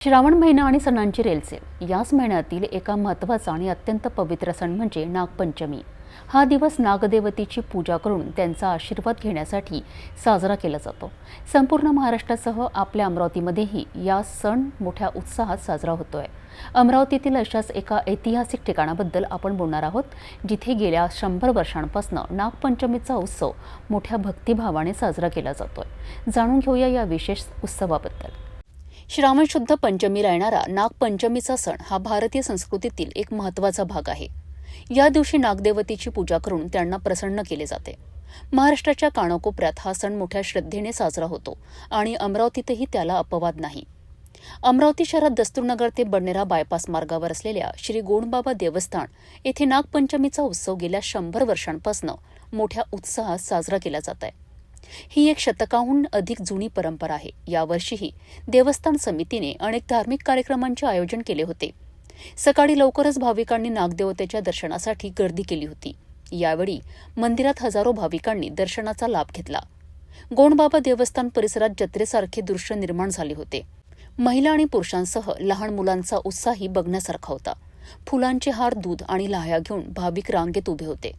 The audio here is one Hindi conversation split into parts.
श्रावण महिना आणि सणांची रेलचेल याच महिन्यातील एका महत्त्वाचा आणि अत्यंत पवित्र सण म्हणजे नागपंचमी। हा दिवस नागदेवतेची पूजा करून त्यांचा आशीर्वाद घेण्यासाठी साजरा केला जातो। संपूर्ण महाराष्ट्रासह आपल्या अमरावतीमध्येही या सण मोठ्या उत्साहात साजरा होतोय। अमरावतीतील अशाच एका ऐतिहासिक ठिकाणाबद्दल आपण बोलणार आहोत, जिथे गेल्या 100 वर्षांपासून नागपंचमीचा उत्सव मोठ्या भक्तिभावाने साजरा केला जातोय। जाणून घेऊया या विशेष उत्सवाबद्दल। श्रावण शुद्ध पंचमीला येणारा नागपंचमीचा सण हा भारतीय संस्कृतीतील एक महत्त्वाचा भाग आहे। या दिवशी नागदेवतेची पूजा करून त्यांना प्रसन्न केले जाते। महाराष्ट्राच्या कानाकोपऱ्यात हा सण मोठ्या श्रद्धेने साजरा होतो आणि अमरावतीतही त्याला अपवाद नाही। अमरावती शहरात दस्तूरनगर ते बडनेरा बायपास मार्गावर असलेल्या श्री गोंडबाबा देवस्थान येथे नागपंचमीचा उत्सव गेल्या 100 वर्षांपासून मोठ्या उत्साहात साजरा केला जात आहे। ही एक शतकाहून अधिक जुनी परंपरा आहे। यावर्षीही देवस्थान समितीने अनेक धार्मिक कार्यक्रमांचे आयोजन केले होते। सकाळी लवकरच भाविकांनी नागदेवतेच्या दर्शनासाठी गर्दी केली होती। यावेळी मंदिरात हजारो भाविकांनी दर्शनाचा लाभ घेतला। गोंडबाबा देवस्थान परिसरात जत्रेसारखे दृश्य निर्माण झाले होते। महिला आणि पुरुषांसह लहान मुलांचा उत्साही बघण्यासारखा होता। फुलांचे हार, दूध आणि लाह्या घेऊन भाविक रांगेत उभे होते।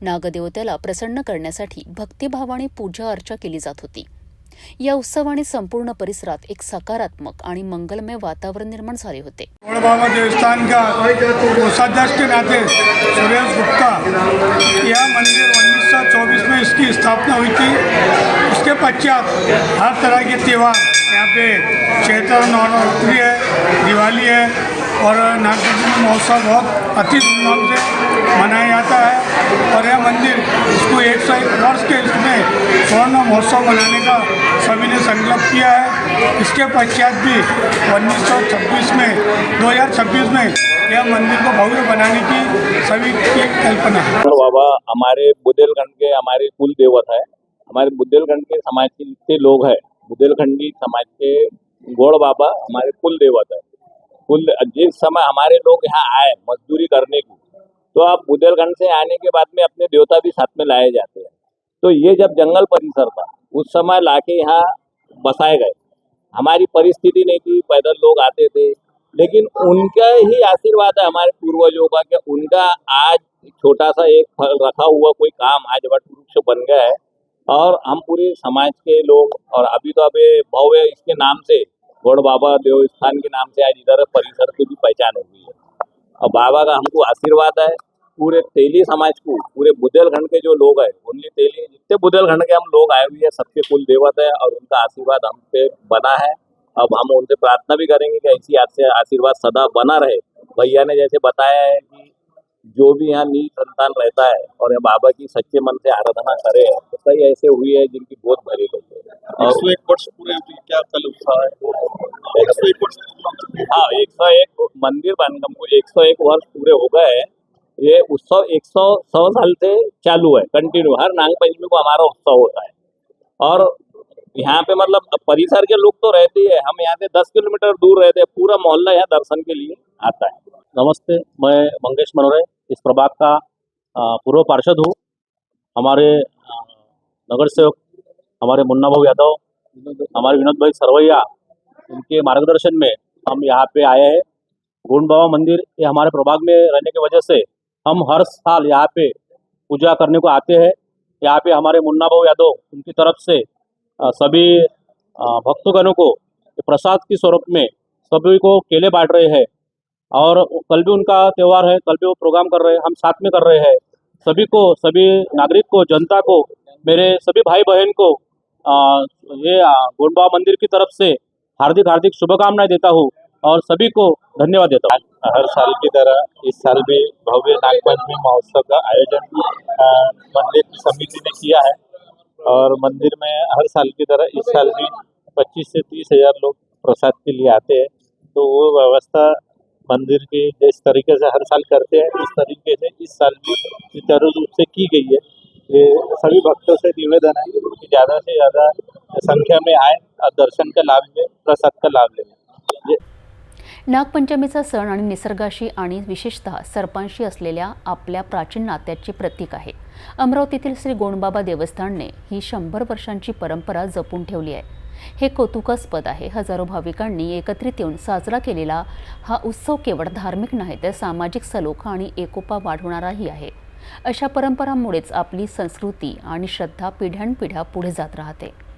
नागदेवतेला प्रसन्न करण्यासाठी भक्तिभावाने पूजा अर्चा केली जात होती। या उत्सवाने संपूर्ण परिसरात एक सकारात्मक आणि मंगलमय वातावरण निर्माण झाले होते। गोंडबाबा देवस्थान का कोषाध्यक्ष के नाते सुरेश गुप्ता, यह मंदिर 1924 में इसकी स्थापना हुई थी। उसके पश्चात हर तरह के त्यौहार यहाँ पे चैत्र नवरात्रि है, दिवाली है और नागपंचमी महोत्सव बहुत अति धूमधाम से मनाया जाता है। और यह मंदिर इसको 101 वर्ष के इसमें स्वर्ण महोत्सव मनाने का सभी ने संकल्प किया है। इसके पश्चात भी 1926 में 2026 में यह मंदिर को भव्य बनाने की सभी की कल्पना है। बाबा हमारे बुंदेलखंड के हमारे कुल देवता है। हमारे बुंदेलखंड के समाज के जितने लोग हैं, बुंदेलखंडी समाज के गोड़ बाबा हमारे कुल देवता है। कुल जिस समय हमारे लोग यहाँ आए मजदूरी करने को, तो अब बुंदेलखंड से आने के बाद में अपने देवता भी साथ में लाए जाते हैं। तो ये जब जंगल परिसर था उस समय लाके यहाँ बसाए गए। हमारी परिस्थिति नहीं थी, पैदल लोग आते थे, लेकिन उनका ही आशीर्वाद है हमारे पूर्वजों का कि उनका आज छोटा सा एक फल रखा हुआ कोई काम आज वट वृक्ष बन गया है। और हम पूरे समाज के लोग और अभी तो अभी भव्य इसके नाम से गोड़ बाबा देवस्थान के नाम से आज इधर परिसर की भी पहचान हो गई है। और बाबा का हमको आशीर्वाद है। पूरे तेली समाज को, पूरे बुंदेलखंड के जो लोग हैं, ओनली तेली जितने बुंदेलखंड के हम लोग आए हुए हैं, सबके कुल देवता है और उनका आशीर्वाद हम पे बना है। अब हम उनसे प्रार्थना भी करेंगे कि ऐसी आपसे आशीर्वाद सदा बना रहे। भैया ने जैसे बताया है कि जो भी यहाँ नीच संतान रहता है और बाबा की सच्चे मन से आराधना करे, तो कई ऐसे हुए हैं जिनकी गोद भरी गई है। 101 वर्ष पूरे क्या कल उत्साह है? 101 वर्ष। हाँ, 101 मंदिर बांधकाम को 101 वर्ष पूरे हो गए हैं। ये उत्सव 100 साल से चालू है, कंटिन्यू हर नाग पंचमी को हमारा उत्सव होता है। और यहाँ पे मतलब परिसर के लोग तो रहते ही है, हम यहाँ से 10 किलोमीटर दूर रहते हैं, पूरा मोहल्ला यहाँ दर्शन के लिए आता है। नमस्ते, मैं मंगेश मनोरे इस प्रभाग का पूर्व पार्षद हूँ। हमारे नगर सेवक हमारे मुन्ना भाऊ यादव, हमारे विनोद भाई सरवैया, इनके मार्गदर्शन में हम यहाँ पे आए हैं। गोंड बाबा मंदिर ये हमारे प्रभाग में रहने की वजह से हम हर साल यहाँ पे पूजा करने को आते हैं। यहाँ पे हमारे मुन्ना भाऊ यादव उनकी तरफ से सभी भक्तगणों को प्रसाद के स्वरूप में सभी को केले बांट रहे हैं। और कल भी उनका त्यौहार है, कल भी वो प्रोग्राम कर रहे हैं, हम साथ में कर रहे हैं। सभी को, सभी नागरिक को, जनता को, मेरे सभी भाई बहन को ये गोंड बाबा मंदिर की तरफ से हार्दिक हार्दिक शुभकामनाएं देता हूँ और सभी को धन्यवाद देता हूँ। हर साल की तरह इस साल भी भव्य नागपंचमी महोत्सव का आयोजन मंदिर की समिति ने किया है। और मंदिर में हर साल की तरह इस साल भी 25 से 30 हजार लोग प्रसाद के लिए आते हैं। तो वो व्यवस्था मंदिर की जिस तरीके से हर साल करते हैं, इस तरीके से इस साल भी सुचारू रूप से की गई है। ये सभी भक्तों से निवेदन है कि ज़्यादा से ज़्यादा संख्या में आए और दर्शन का लाभ लें, प्रसाद का लाभ लें। नागपंचमीचा सण आणि निसर्गाशी आणि विशेषतः सर्पांशी असलेल्या आपल्या प्राचीन नात्याचे प्रतीक आहे। अमरावतीतील श्री गोंडबाबा देवस्थानने ही 100 वर्षांची परंपरा जपून ठेवली आहे। हे कौतुकास्पद आहे. हजारो भाविकांनी एकत्रित येऊन साजरा केलेला हा उत्सव केवळ धार्मिक नाही तर सामाजिक सलोखा आणि एकोपा वाढवणाराही आहे. अशा परंपरांमुळेच आपली संस्कृती आणि श्रद्धा पिढ्यानपिढ्या पुढे जात राहते.